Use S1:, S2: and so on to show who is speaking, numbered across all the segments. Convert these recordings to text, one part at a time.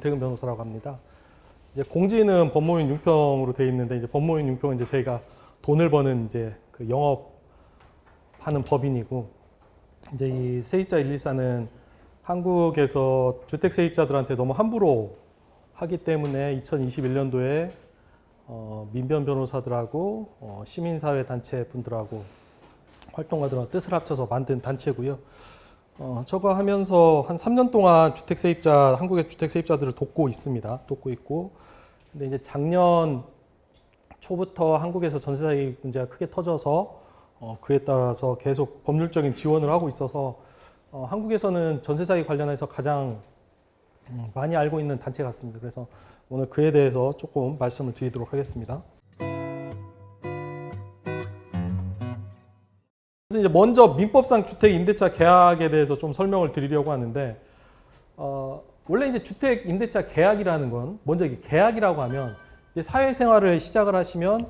S1: 김태근 변호사라고 합니다. 이제 공지는 법무인 융평으로 되어 있는데 이제 법무인 융평은 이제 저희가 돈을 버는 이제 그 영업하는 법인이고 이제 이 세입자 114는 한국에서 주택 세입자들한테 너무 함부로 하기 때문에 2021년도에 민변 변호사들하고 시민사회 단체 분들하고 활동가들하고 뜻을 합쳐서 만든 단체고요. 저거 하면서 한 3년 동안 주택 세입자, 한국의 주택 세입자들을 돕고 있습니다. 돕고 있고. 근데 이제 작년 초부터 한국에서 전세 사기 문제가 크게 터져서 그에 따라서 계속 법률적인 지원을 하고 있어서 한국에서는 전세 사기 관련해서 가장 많이 알고 있는 단체 같습니다. 그래서 오늘 그에 대해서 조금 말씀을 드리도록 하겠습니다. 그래서 이제 먼저 민법상 주택 임대차 계약에 대해서 좀 설명을 드리려고 하는데 원래 이제 주택 임대차 계약이라는 건 먼저 이게 계약이라고 하면 이제 사회생활을 시작을 하시면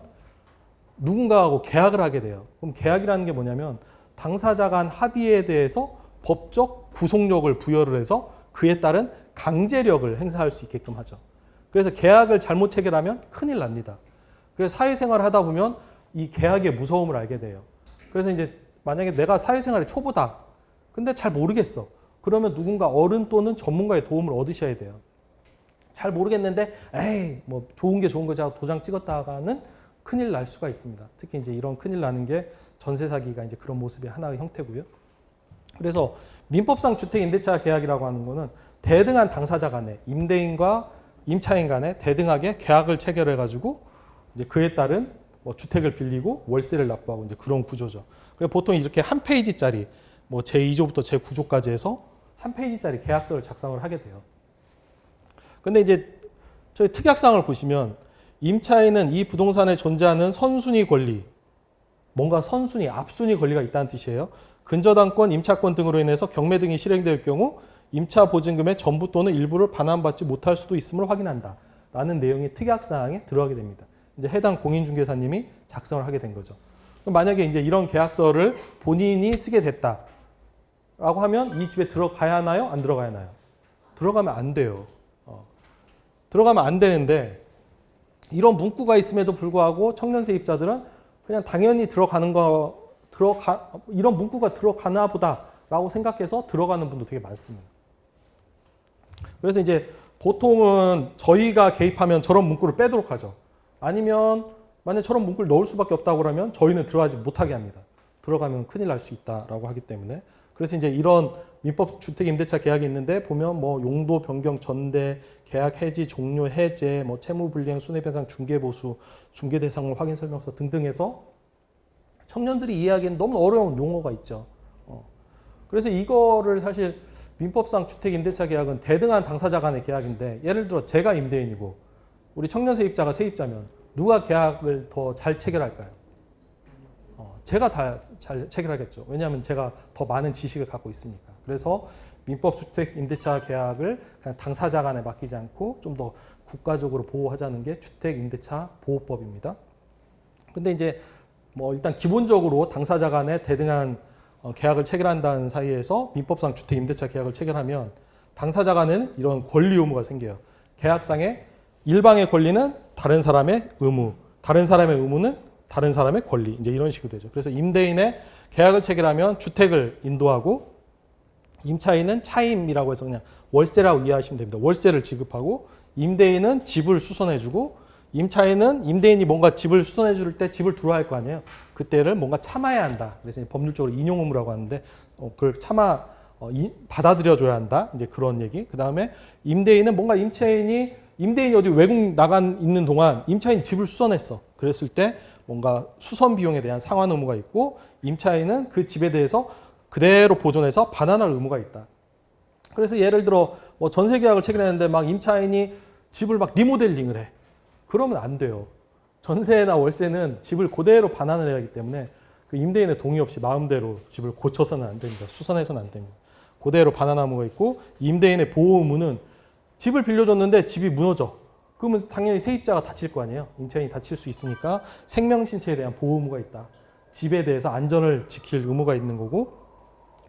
S1: 누군가하고 계약을 하게 돼요. 그럼 계약이라는 게 뭐냐면 당사자 간 합의에 대해서 법적 구속력을 부여를 해서 그에 따른 강제력을 행사할 수 있게끔 하죠. 그래서 계약을 잘못 체결하면 큰일 납니다. 그래서 사회생활을 하다 보면 이 계약의 무서움을 알게 돼요. 그래서 이제 만약에 내가 사회생활의 초보다. 근데 잘 모르겠어. 그러면 누군가 어른 또는 전문가의 도움을 얻으셔야 돼요. 잘 모르겠는데 에이 뭐 좋은 게 좋은 거지 하고 도장 찍었다가는 큰일 날 수가 있습니다. 특히 이제 이런 큰일 나는 게 전세 사기가 이제 그런 모습의 하나의 형태고요. 그래서 민법상 주택 임대차 계약이라고 하는 거는 대등한 당사자 간에 임대인과 임차인 간에 대등하게 계약을 체결해 가지고 이제 그에 따른 뭐 주택을 빌리고 월세를 납부하고 이제 그런 구조죠. 그래서 보통 이렇게 한 페이지짜리 뭐 제2조부터 제9조까지 해서 한 페이지짜리 계약서를 작성을 하게 돼요. 근데 이제 저희 특약사항을 보시면 임차인은 이 부동산에 존재하는 선순위 권리, 뭔가 선순위, 앞순위 권리가 있다는 뜻이에요. 근저당권, 임차권 등으로 인해서 경매 등이 실행될 경우 임차 보증금의 전부 또는 일부를 반환받지 못할 수도 있음을 확인한다. 라는 내용이 특약사항에 들어가게 됩니다. 이제 해당 공인중개사님이 작성을 하게 된 거죠. 그럼 만약에 이제 이런 계약서를 본인이 쓰게 됐다라고 하면 이 집에 들어가야 하나요? 안 들어가야 하나요? 들어가면 안 돼요. 들어가면 안 되는데 이런 문구가 있음에도 불구하고 청년 세입자들은 그냥 당연히 이런 문구가 들어가나 보다라고 생각해서 들어가는 분도 되게 많습니다. 그래서 이제 보통은 저희가 개입하면 저런 문구를 빼도록 하죠. 아니면 만약 저런 문구를 넣을 수밖에 없다고 그러면 저희는 들어가지 못하게 합니다. 들어가면 큰일 날 수 있다라고 하기 때문에. 그래서 이제 이런 민법 주택 임대차 계약이 있는데 보면 뭐 용도 변경 전대, 계약 해지, 종료 해제, 뭐 채무 불이행, 손해배상, 중개 보수, 중개 대상물 확인 설명서 등등 해서 청년들이 이해하기에는 너무 어려운 용어가 있죠. 그래서 이거를 사실 민법상 주택 임대차 계약은 대등한 당사자 간의 계약인데 예를 들어 제가 임대인이고 우리 청년 세입자가 세입자면 누가 계약을 더 잘 체결할까요? 제가 다 잘 체결하겠죠. 왜냐하면 제가 더 많은 지식을 갖고 있으니까. 그래서 민법 주택 임대차 계약을 그냥 당사자 간에 맡기지 않고 좀 더 국가적으로 보호하자는 게 주택 임대차 보호법입니다. 근데 이제 뭐 일단 기본적으로 당사자 간에 대등한 계약을 체결한다는 사이에서 민법상 주택 임대차 계약을 체결하면 당사자 간에는 이런 권리 의무가 생겨요. 계약상의 일방의 권리는 다른 사람의 의무, 다른 사람의 의무는 다른 사람의 권리, 이제 이런 식으로 되죠. 그래서 임대인의 계약을 체결하면 주택을 인도하고 임차인은 차임이라고 해서 그냥 월세라고 이해하시면 됩니다. 월세를 지급하고 임대인은 집을 수선해주고 임차인은 임대인이 뭔가 집을 수선해줄 때 집을 들어야 할 거 아니에요. 그때를 뭔가 참아야 한다. 그래서 법률적으로 인용 의무라고 하는데 그걸 받아들여줘야 한다. 이제 그런 얘기. 그 다음에 임대인은 뭔가 임대인이 어디 외국 있는 동안 임차인이 집을 수선했어. 그랬을 때 뭔가 수선 비용에 대한 상환 의무가 있고 임차인은 그 집에 대해서 그대로 보존해서 반환할 의무가 있다. 그래서 예를 들어 뭐 전세 계약을 체결했는데 막 임차인이 집을 막 리모델링을 해. 그러면 안 돼요. 전세나 월세는 집을 그대로 반환을 해야 하기 때문에 그 임대인의 동의 없이 마음대로 집을 고쳐서는 안 됩니다. 수선해서는 안 됩니다. 그대로 반환 의무가 있고 임대인의 보호 의무는 집을 빌려줬는데 집이 무너져. 그러면 당연히 세입자가 다칠 거 아니에요. 임차인이 다칠 수 있으니까 생명신체에 대한 보호 의무가 있다. 집에 대해서 안전을 지킬 의무가 있는 거고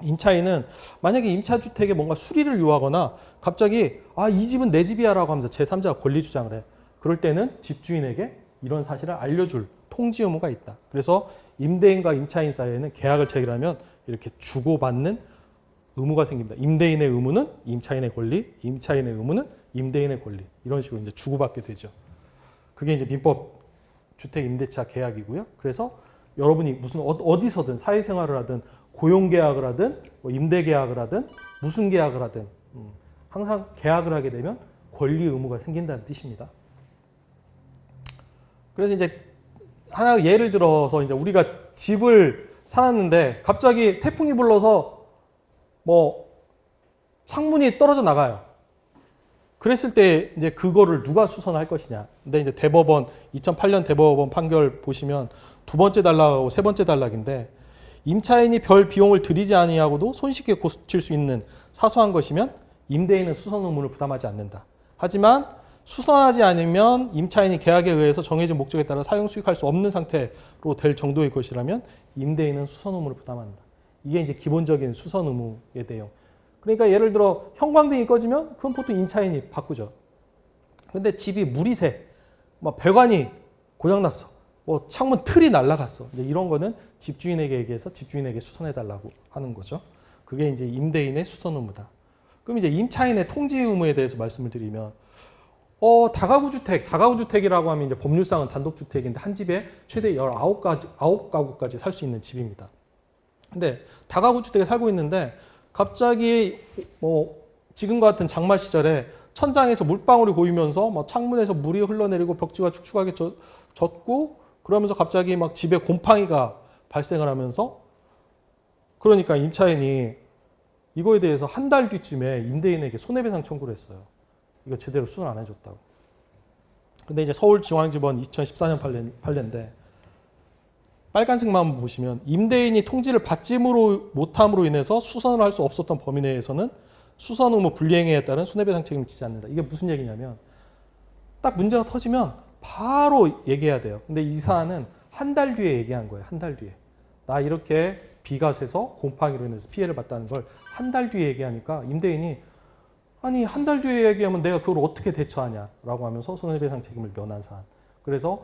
S1: 임차인은 만약에 임차주택에 뭔가 수리를 요하거나 갑자기 이 집은 내 집이야라고 하면서 제3자가 권리 주장을 해. 그럴 때는 집주인에게 이런 사실을 알려줄 통지 의무가 있다. 그래서 임대인과 임차인 사이에는 계약을 체결하면 이렇게 주고받는 의무가 생깁니다. 임대인의 의무는 임차인의 권리, 임차인의 의무는 임대인의 권리. 이런 식으로 이제 주고받게 되죠. 그게 이제 민법 주택 임대차 계약이고요. 그래서 여러분이 무슨 어디서든 사회생활을 하든 고용 계약을 하든 뭐 임대 계약을 하든 무슨 계약을 하든 항상 계약을 하게 되면 권리 의무가 생긴다는 뜻입니다. 그래서 이제 하나 예를 들어서 이제 우리가 집을 살았는데 갑자기 태풍이 불러서 뭐 창문이 떨어져 나가요. 그랬을 때 이제 그거를 누가 수선할 것이냐. 근데 이제 대법원 2008년 대법원 판결 보시면 두 번째 단락하고 세 번째 단락인데 임차인이 별 비용을 들이지 아니하고도 손쉽게 고칠 수 있는 사소한 것이면 임대인은 수선 의무를 부담하지 않는다. 하지만 수선하지 않으면 임차인이 계약에 의해서 정해진 목적에 따라 사용 수익할 수 없는 상태로 될 정도의 것이라면 임대인은 수선 의무를 부담한다. 이게 이제 기본적인 수선 의무의 내용. 그러니까 예를 들어 형광등이 꺼지면 그건 보통 임차인이 바꾸죠. 근데 집이 물이 새, 뭐 배관이 고장났어, 뭐 창문 틀이 날아갔어. 이제 이런 거는 집주인에게 얘기해서 집주인에게 수선해달라고 하는 거죠. 그게 이제 임대인의 수선 의무다. 그럼 이제 임차인의 통지 의무에 대해서 말씀을 드리면 다가구 주택이라고 하면 이제 법률상은 단독주택인데 한 집에 최대 19가구까지 살 수 있는 집입니다. 근데 다가구 주택에 살고 있는데 갑자기 뭐 지금과 같은 장마 시절에 천장에서 물방울이 고이면서 막 창문에서 물이 흘러내리고 벽지가 축축하게 젖고 그러면서 갑자기 막 집에 곰팡이가 발생을 하면서 그러니까 임차인이 이거에 대해서 한 달 뒤쯤에 임대인에게 손해배상 청구를 했어요. 이거 제대로 수선 안 해줬다고. 근데 이제 서울중앙지법 2014년 판례인데 빨간색만 보시면 임대인이 통지를 받지 못함으로 인해서 수선을 할 수 없었던 범위 내에서는 수선 의무 불이행에 따른 손해배상 책임을 지지 않는다. 이게 무슨 얘기냐면 딱 문제가 터지면 바로 얘기해야 돼요. 근데 이 사안은 한 달 뒤에 얘기한 거예요. 한 달 뒤에. 나 이렇게 비가 새서 곰팡이로 인해서 피해를 봤다는 걸 한 달 뒤에 얘기하니까 임대인이 아니 한 달 뒤에 얘기하면 내가 그걸 어떻게 대처하냐라고 하면서 손해배상 책임을 면한 사안. 그래서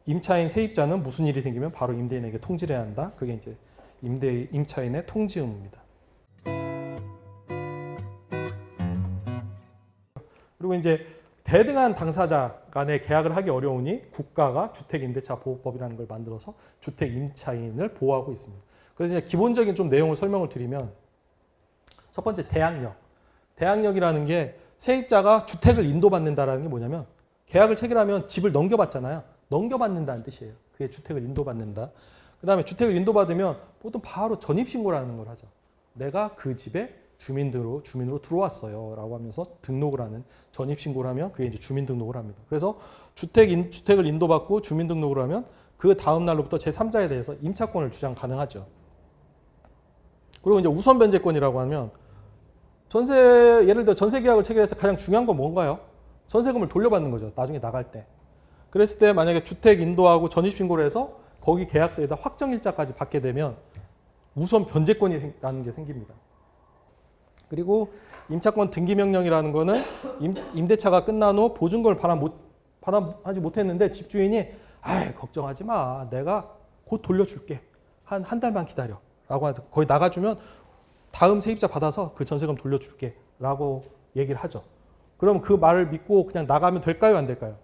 S1: 임차인 세입자는 무슨 일이 생기면 바로 임대인에게 통지를 해야 한다. 그게 이제 임차인의 통지 의무입니다. 그리고 이제 대등한 당사자 간에 계약을 하기 어려우니 국가가 주택임대차보호법이라는 걸 만들어서 주택임차인을 보호하고 있습니다. 그래서 이제 기본적인 좀 내용을 설명을 드리면 첫 번째 대항력. 대항력이라는 게 세입자가 주택을 인도받는다라는 게 뭐냐면 계약을 체결하면 집을 넘겨받잖아요. 넘겨받는다는 뜻이에요. 그게 주택을 인도받는다. 그 다음에 주택을 인도받으면 보통 바로 전입신고라는 걸 하죠. 내가 그 집에 주민으로 들어왔어요 라고 하면서 등록을 하는 전입신고를 하면 그게 이제 주민등록을 합니다. 그래서 주택을 인도받고 주민등록을 하면 그 다음 날로부터 제3자에 대해서 임차권을 주장 가능하죠. 그리고 이제 우선 변제권이라고 하면 예를 들어 전세 계약을 체결해서 가장 중요한 건 뭔가요? 전세금을 돌려받는 거죠. 나중에 나갈 때. 그랬을 때 만약에 주택 인도하고 전입신고를 해서 거기 계약서에다 확정일자까지 받게 되면 우선 변제권이라는 게 생깁니다. 그리고 임차권 등기명령이라는 거는 임대차가 끝난 후 보증금을 반환하지 못했는데 집주인이 걱정하지 마. 내가 곧 돌려줄게. 한 달만 기다려. 라고 하죠. 거의 나가주면 다음 세입자 받아서 그 전세금 돌려줄게. 라고 얘기를 하죠. 그럼 그 말을 믿고 그냥 나가면 될까요? 안 될까요?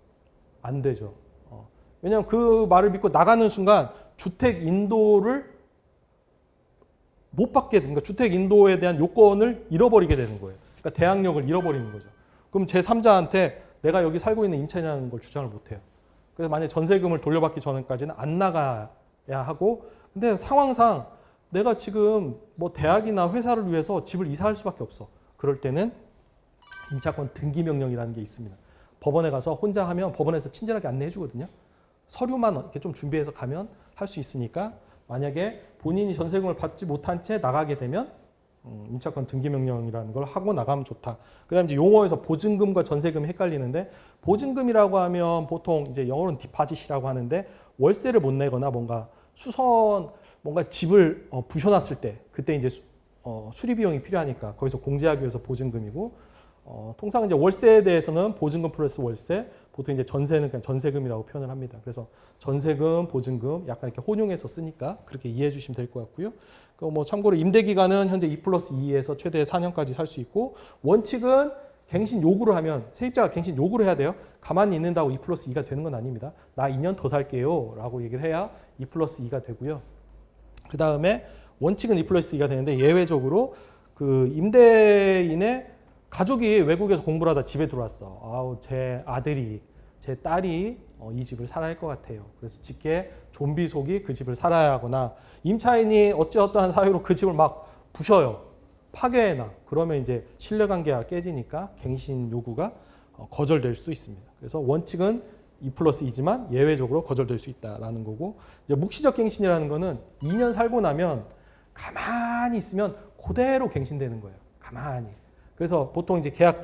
S1: 안 되죠. 왜냐하면 그 말을 믿고 나가는 순간 주택 인도를 못 받게 되는 거예요. 주택 인도에 대한 요건을 잃어버리게 되는 거예요. 그러니까 대항력을 잃어버리는 거죠. 그럼 제3자한테 내가 여기 살고 있는 임차인이라는 걸 주장을 못 해요. 그래서 만약에 전세금을 돌려받기 전까지는 안 나가야 하고 근데 상황상 내가 지금 뭐 대학이나 회사를 위해서 집을 이사할 수밖에 없어. 그럴 때는 임차권 등기명령이라는 게 있습니다. 법원에 가서 혼자 하면 법원에서 친절하게 안내해 주거든요. 서류만 이렇게 좀 준비해서 가면 할 수 있으니까 만약에 본인이 전세금을 받지 못한 채 나가게 되면 임차권 등기명령이라는 걸 하고 나가면 좋다. 그다음에 이제 용어에서 보증금과 전세금이 헷갈리는데 보증금이라고 하면 보통 이제 영어로는 디파짓이라고 하는데 월세를 못 내거나 뭔가 집을 부셔놨을 때 그때 이제 수리 비용이 필요하니까 거기서 공제하기 위해서 보증금이고 통상 이제 월세에 대해서는 보증금 플러스 월세, 보통 이제 전세는 그냥 전세금이라고 표현을 합니다. 그래서 전세금, 보증금 약간 이렇게 혼용해서 쓰니까 그렇게 이해해 주시면 될 것 같고요. 뭐 참고로 임대 기간은 현재 2+2에서 최대 4년까지 살 수 있고 원칙은 갱신 요구를 하면 세입자가 갱신 요구를 해야 돼요. 가만히 있는다고 2+2가 되는 건 아닙니다. 나 2년 더 살게요 라고 얘기를 해야 2+2가 되고요. 그 다음에 원칙은 2+2가 되는데 예외적으로 그 임대인의 가족이 외국에서 공부를 하다 집에 들어왔어. 아우 제 아들이 제 딸이 이 집을 살아야 할 것 같아요. 그래서 직계 좀비 속이 그 집을 살아야 하거나 임차인이 어찌어떠한 사유로 그 집을 막 부셔요. 파괴해놔. 그러면 이제 신뢰관계가 깨지니까 갱신 요구가 거절될 수도 있습니다. 그래서 원칙은 2+2지만 예외적으로 거절될 수 있다라는 거고 이제 묵시적 갱신이라는 거는 2년 살고 나면 가만히 있으면 그대로 갱신되는 거예요. 가만히. 그래서 보통 이제 계약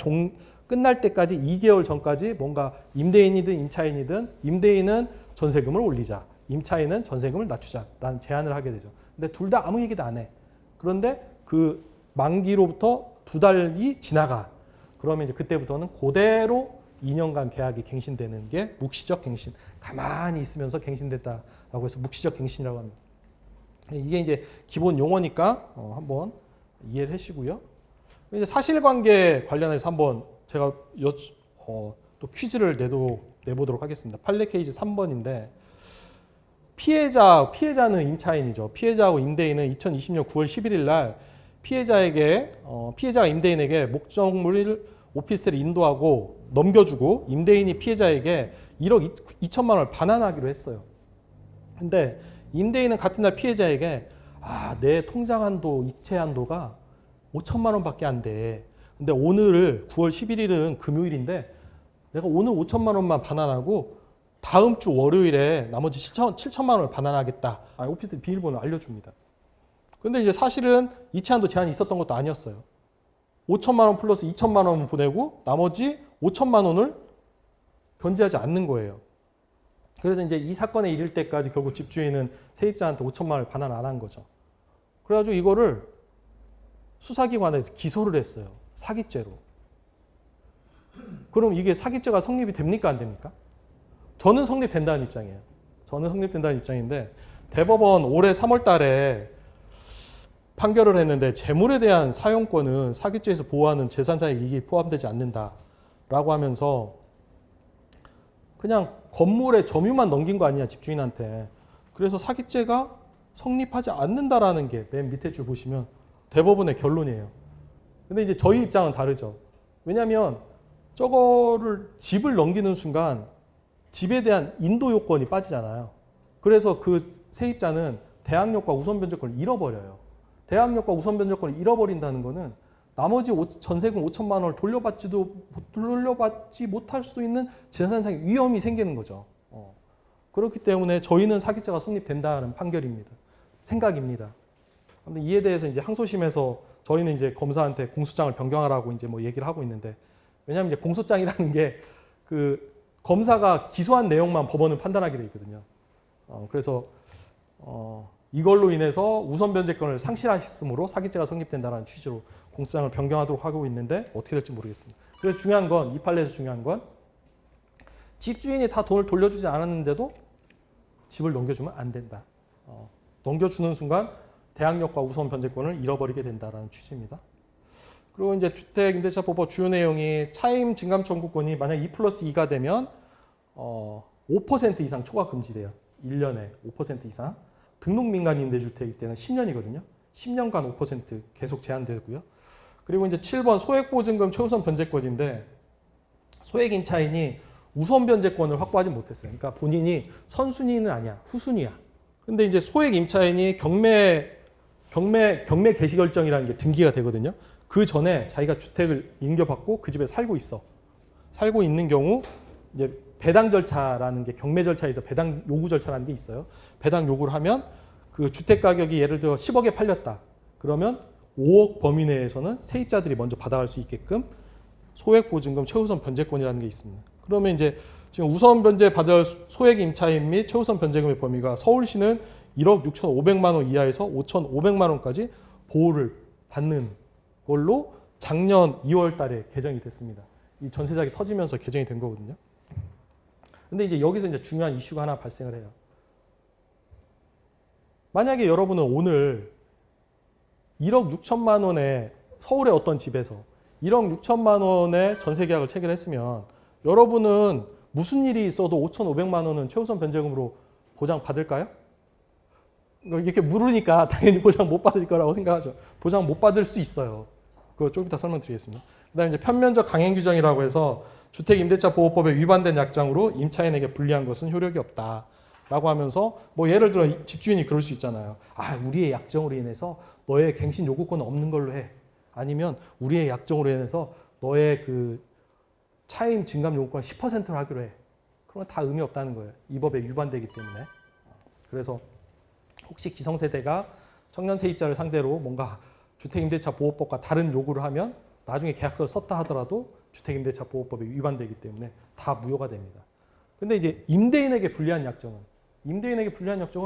S1: 끝날 때까지 2개월 전까지 뭔가 임대인이든 임차인이든 임대인은 전세금을 올리자, 임차인은 전세금을 낮추자라는 제안을 하게 되죠. 근데 둘 다 아무 얘기도 안 해. 그런데 그 만기로부터 2달이 지나가. 그러면 이제 그때부터는 그대로 2년간 계약이 갱신되는 게 묵시적 갱신. 가만히 있으면서 갱신됐다라고 해서 묵시적 갱신이라고 합니다. 이게 이제 기본 용어니까 한번 이해를 하시고요. 이제 사실관계 관련해서 한번 제가 또 퀴즈를 내보도록 하겠습니다. 판례 케이스 3번인데 피해자는 임차인이죠. 피해자하고 임대인은 2020년 9월 11일 날 피해자가 임대인에게 목적물 오피스텔을 인도하고 넘겨주고 임대인이 피해자에게 1억 2천만 원을 반환하기로 했어요. 근데 임대인은 같은 날 피해자에게 내 통장 한도, 이체 한도가 5천만 원밖에 안 돼. 근데 오늘 9월 11일은 금요일인데 내가 오늘 5천만 원만 반환하고 다음 주 월요일에 나머지 7천만 원을 반환하겠다. 오피스텔 비밀번호 알려줍니다. 근데 이제 사실은 이체 한도 제한이 있었던 것도 아니었어요. 5천만 원 플러스 2천만 원 보내고 나머지 5천만 원을 변제하지 않는 거예요. 그래서 이제 이 사건에 이를 때까지 결국 집주인은 세입자한테 5천만 원을 반환 안 한 거죠. 그래가지고 이거를 수사기관에서 기소를 했어요. 사기죄로. 그럼 이게 사기죄가 성립이 됩니까? 안 됩니까? 저는 성립된다는 입장이에요. 저는 성립된다는 입장인데 대법원 올해 3월 달에 판결을 했는데 재물에 대한 사용권은 사기죄에서 보호하는 재산상의 이익이 포함되지 않는다라고 하면서 그냥 건물의 점유만 넘긴 거 아니냐 집주인한테. 그래서 사기죄가 성립하지 않는다라는 게 맨 밑에 줄 보시면 대법원의 결론이에요. 근데 이제 저희 입장은 다르죠. 왜냐하면 저거를 집을 넘기는 순간 집에 대한 인도 요건이 빠지잖아요. 그래서 그 세입자는 대항력과 우선 변제권을 잃어버려요. 대항력과 우선 변제권을 잃어버린다는 거는 나머지 전세금 5천만 원을 돌려받지 못할 수도 있는 재산상의 위험이 생기는 거죠. 그렇기 때문에 저희는 사기죄가 성립된다는 판결입니다. 생각입니다. 근데 이에 대해서 이제 항소심에서 저희는 이제 검사한테 공소장을 변경하라고 이제 뭐 얘기를 하고 있는데 왜냐하면 이제 공소장이라는 게 그 검사가 기소한 내용만 법원은 판단하게 돼 있거든요. 그래서 이걸로 인해서 우선 변제권을 상실하였으므로 사기죄가 성립된다는 취지로 공소장을 변경하도록 하고 있는데 어떻게 될지 모르겠습니다. 그래서 중요한 건 이 판례에서 중요한 건 집주인이 다 돈을 돌려주지 않았는데도 집을 넘겨주면 안 된다. 넘겨주는 순간 대항력과 우선 변제권을 잃어버리게 된다는 취지입니다. 그리고 이제 주택임대차법법 주요 내용이 차임 증감 청구권이 만약 2+2가 되면 5% 이상 초과 금지돼요. 1년에 5% 이상. 등록 민간 임대주택일 때는 10년이거든요. 10년간 5% 계속 제한되고요. 그리고 이제 7번 소액보증금 최우선 변제권인데 소액 임차인이 우선 변제권을 확보하지 못했어요. 그러니까 본인이 선순위는 아니야. 후순위야. 근데 이제 소액 임차인이 경매 개시 결정이라는 게 등기가 되거든요. 그 전에 자기가 주택을 인겨받고 그 집에 살고 있어. 살고 있는 경우 이제 배당 절차라는 게 경매 절차에서 배당 요구 절차라는 게 있어요. 배당 요구를 하면 그 주택 가격이 예를 들어 10억에 팔렸다. 그러면 5억 범위 내에서는 세입자들이 먼저 받아갈 수 있게끔 소액 보증금 최우선 변제권이라는 게 있습니다. 그러면 이제 지금 우선 변제 받을 소액 임차인 및 최우선 변제금의 범위가 서울시는 1억 6,500만 원 이하에서 5,500만 원까지 보호를 받는 걸로 작년 2월 달에 개정이 됐습니다. 이 전세자기 터지면서 개정이 된 거거든요. 근데 이제 여기서 이제 중요한 이슈가 하나 발생을 해요. 만약에 여러분은 오늘 1억 6천만 원에 서울의 어떤 집에서 1억 6천만 원의 전세 계약을 체결했으면 여러분은 무슨 일이 있어도 5,500만 원은 최우선 변제금으로 보장 받을까요? 이렇게 물으니까 당연히 보장 못 받을 거라고 생각하죠. 보장 못 받을 수 있어요. 그거 좀 이따 설명드리겠습니다. 그다음에 이제 편면적 강행 규정이라고 해서 주택임대차보호법에 위반된 약정으로 임차인에게 불리한 것은 효력이 없다라고 하면서 뭐 예를 들어 집주인이 그럴 수 있잖아요. 아, 우리의 약정으로 인해서 너의 갱신 요구권은 없는 걸로 해. 아니면 우리의 약정으로 인해서 너의 그 차임 증감 요구권 10%로 하기로 해. 그런 건 다 의미 없다는 거예요. 이 법에 위반되기 때문에. 그래서 혹시 기성세대가 청년 세입자를 상대로 뭔가 주택임대차보호법과 다른 요구를 하면 나중에 계약서를 썼다 하더라도 주택임대차보호법에 위반되기 때문에 다 무효가 됩니다. 근데 이제 임대인에게 불리한 약정은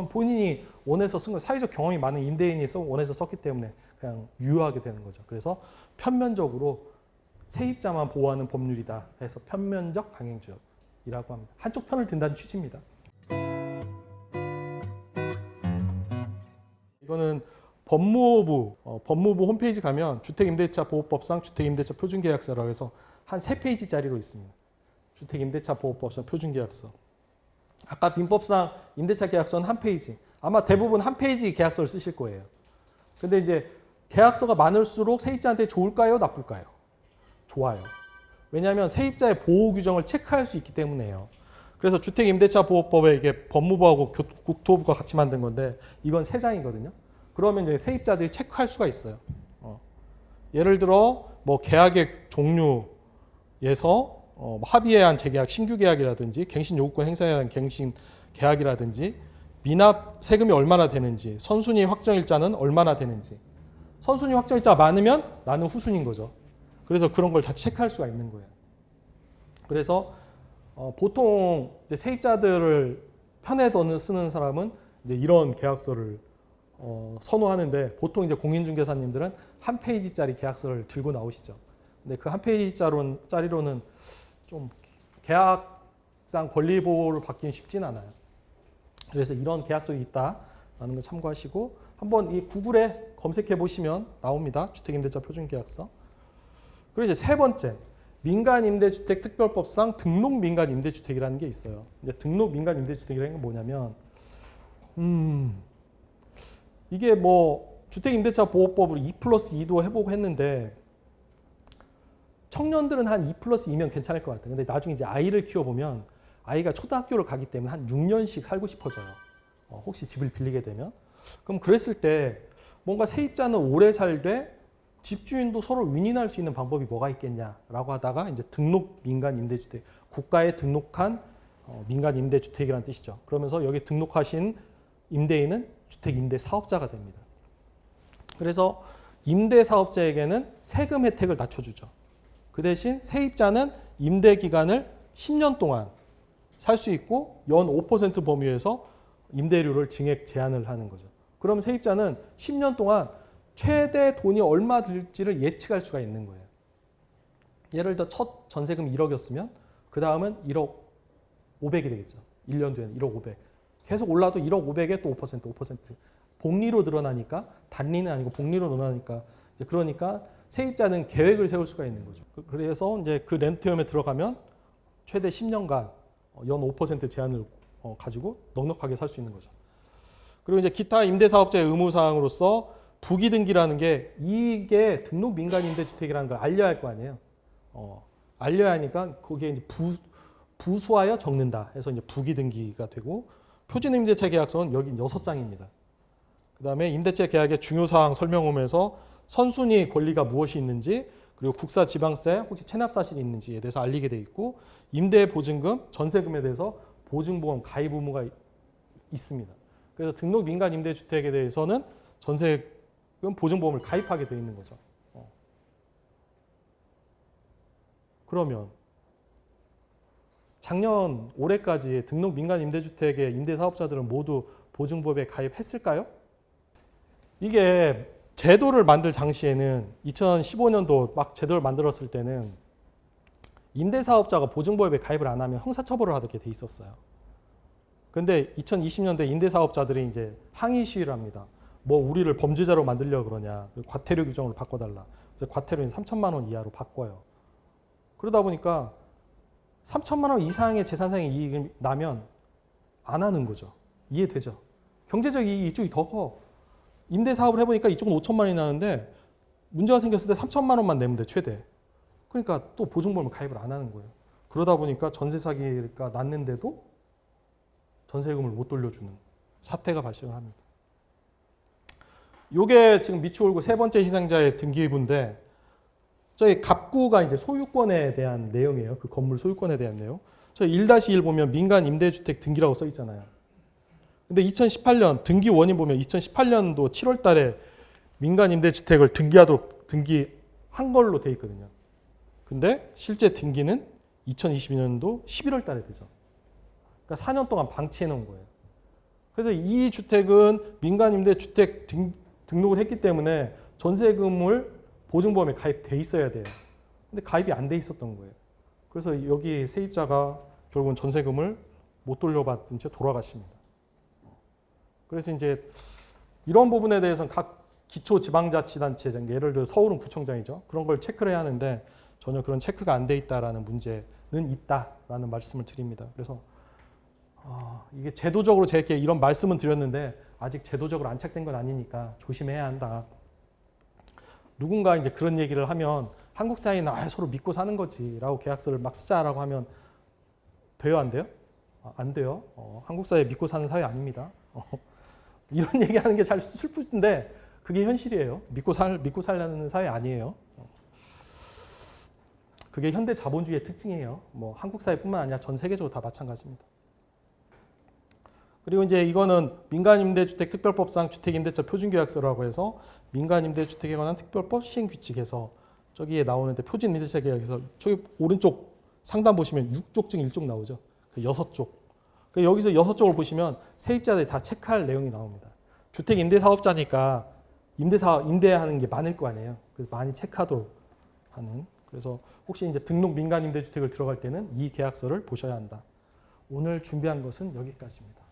S1: 본인이 원해서 쓴 거, 사회적 경험이 많은 임대인이 원해서 썼기 때문에 그냥 유효하게 되는 거죠. 그래서 편면적으로 세입자만 보호하는 법률이다 해서 편면적 강행주의라고 합니다. 한쪽 편을 든다는 취지입니다. 이거는 법무부 홈페이지 가면 주택임대차보호법상 주택임대차표준계약서라고 해서 한 3페이지짜리로 있습니다. 주택임대차보호법상 표준계약서. 아까 민법상 임대차 계약서는 한 페이지. 아마 대부분 한 페이지 계약서를 쓰실 거예요. 근데 이제 계약서가 많을수록 세입자한테 좋을까요? 나쁠까요? 좋아요. 왜냐하면 세입자의 보호 규정을 체크할 수 있기 때문에요. 그래서 주택임대차보호법에 이게 법무부하고 국토부가 같이 만든 건데 이건 3장이거든요. 그러면 이제 세입자들이 체크할 수가 있어요. 예를 들어 뭐 계약의 종류에서 합의에 의한 재계약, 신규 계약이라든지 갱신 요구권 행사에 의한 갱신 계약이라든지 미납 세금이 얼마나 되는지, 선순위 확정일자는 얼마나 되는지. 선순위 확정일자가 많으면 나는 후순위인 거죠. 그래서 그런 걸 다 체크할 수가 있는 거예요. 그래서 보통 이제 세입자들을 편에 쓰는 사람은 이제 이런 계약서를 선호하는데 보통 이제 공인중개사님들은 한 페이지짜리 계약서를 들고 나오시죠. 근데 그 한 페이지짜리로는 좀 계약상 권리 보호를 받기는 쉽진 않아요. 그래서 이런 계약서가 있다라는 걸 참고하시고 한번 이 구글에 검색해 보시면 나옵니다. 주택임대차 표준계약서. 그리고 이제 3번째, 민간임대주택 특별법상 등록민간임대주택이라는 게 있어요. 이제 등록민간임대주택이라는 게 뭐냐면 이게 뭐 주택임대차보호법으로 2+2도 해보고 했는데 청년들은 한 2+2면 괜찮을 것 같아요. 근데 나중에 이제 아이를 키워보면 아이가 초등학교를 가기 때문에 한 6년씩 살고 싶어져요. 혹시 집을 빌리게 되면. 그럼 그랬을 때 뭔가 세입자는 오래 살되 집주인도 서로 윈윈할 수 있는 방법이 뭐가 있겠냐라고 하다가 이제 등록 민간 임대주택, 국가에 등록한 민간 임대주택이라는 뜻이죠. 그러면서 여기 등록하신 임대인은 주택 임대 사업자가 됩니다. 그래서 임대 사업자에게는 세금 혜택을 낮춰주죠. 그 대신 세입자는 임대 기간을 10년 동안 살 수 있고 연 5% 범위에서 임대료를 증액 제한을 하는 거죠. 그럼 세입자는 10년 동안 최대 돈이 얼마 들지를 예측할 수가 있는 거예요. 예를 들어 첫 전세금 1억이었으면 그 다음은 1억 500이 되겠죠. 1년 뒤에는 1억 500. 계속 올라도 1억 500에 또 5%. 복리로 늘어나니까 단리는 아니고 복리로 늘어나니까 그러니까 세입자는 계획을 세울 수가 있는 거죠. 그래서 이제 그 렌트홈에 들어가면 최대 10년간 연 5% 제한을 가지고 넉넉하게 살 수 있는 거죠. 그리고 이제 기타 임대사업자의 의무사항으로서 부기등기라는 게 이게 등록 민간임대주택이라는 걸 알려야 할 거 아니에요. 알려야 하니까 거기에 이제 부수하여 적는다 해서 이제 부기등기가 되고 표준임대차 계약서는 여기 6장입니다. 그 다음에 임대차 계약의 중요사항 설명홈에서 선순위 권리가 무엇이 있는지 그리고 국사 지방세 혹시 체납 사실이 있는지에 대해서 알리게 돼 있고 임대 보증금, 전세금에 대해서 보증보험 가입 의무가 있습니다. 그래서 등록 민간 임대주택에 대해서는 전세금 보증보험을 가입하게 돼 있는 거죠. 그러면 작년 올해까지 등록 민간 임대주택의 임대사업자들은 모두 보증보험에 가입했을까요? 이게 제도를 만들 당시에는 2015년도 막 제도를 만들었을 때는 임대사업자가 보증보험에 가입을 안 하면 형사처벌을 하게 돼 있었어요. 근데 2020년대 임대사업자들이 이제 항의 시위를 합니다. 뭐 우리를 범죄자로 만들려고 그러냐. 과태료 규정으로 바꿔달라. 그래서 과태료는 3천만 원 이하로 바꿔요. 그러다 보니까 3천만 원 이상의 재산상의 이익이 나면 안 하는 거죠. 이해되죠? 경제적 이익이 이쪽이 더 커. 임대사업을 해보니까 이쪽은 5천만 원이 나는데 문제가 생겼을 때 3천만 원만 내면 돼, 최대. 그러니까 또 보증보험을 가입을 안 하는 거예요. 그러다 보니까 전세 사기가 났는데도 전세금을 못 돌려주는 사태가 발생을 합니다. 이게 지금 미추홀구 세 번째 희생자의 등기부인데 저희 갑구가 이제 소유권에 대한 내용이에요. 그 건물 소유권에 대한 내용. 저희 1-1 보면 민간 임대주택 등기라고 써 있잖아요. 근데 2018년 등기 원인 보면 2018년도 7월 달에 민간 임대주택을 등기한 걸로 돼 있거든요. 근데 실제 등기는 2022년도 11월 달에 되죠. 그러니까 4년 동안 방치해 놓은 거예요. 그래서 이 주택은 민간 임대주택 등록을 했기 때문에 전세금을 보증보험에 가입돼 있어야 돼요. 근데 가입이 안 돼 있었던 거예요. 그래서 여기 세입자가 결국은 전세금을 못 돌려받은 채 돌아가십니다. 그래서 이제 이런 부분에 대해서는 각 기초지방자치단체, 예를 들어 서울은 구청장이죠. 그런 걸 체크를 해야 하는데 전혀 그런 체크가 안 돼 있다라는 문제는 있다라는 말씀을 드립니다. 그래서 이게 제도적으로 제게 이런 말씀은 드렸는데 아직 제도적으로 안착된 건 아니니까 조심해야 한다. 누군가 이제 그런 얘기를 하면 한국 사회는 서로 믿고 사는 거지라고 계약서를 막 쓰자라고 하면 돼요, 안 돼요? 안 돼요. 한국 사회 믿고 사는 사회 아닙니다. 이런 얘기하는 게 잘 슬픈데 그게 현실이에요. 믿고 살라는 사회 아니에요. 그게 현대 자본주의의 특징이에요. 뭐 한국 사회뿐만 아니라 전 세계적으로 다 마찬가지입니다. 그리고 이제 이거는 민간임대주택 특별법상 주택임대차 표준계약서라고 해서 민간임대주택에 관한 특별법 시행규칙에서 저기에 나오는데 표준임대차 계약에서 저기 오른쪽 상단 보시면 6족증 1족 나오죠. 그 6족. 여기서 6쪽을 보시면 세입자들이 다 체크할 내용이 나옵니다. 주택임대사업자니까 임대하는 게 많을 거 아니에요. 그래서 많이 체크하도록 하는. 그래서 혹시 이제 등록 민간임대주택을 들어갈 때는 이 계약서를 보셔야 한다. 오늘 준비한 것은 여기까지입니다.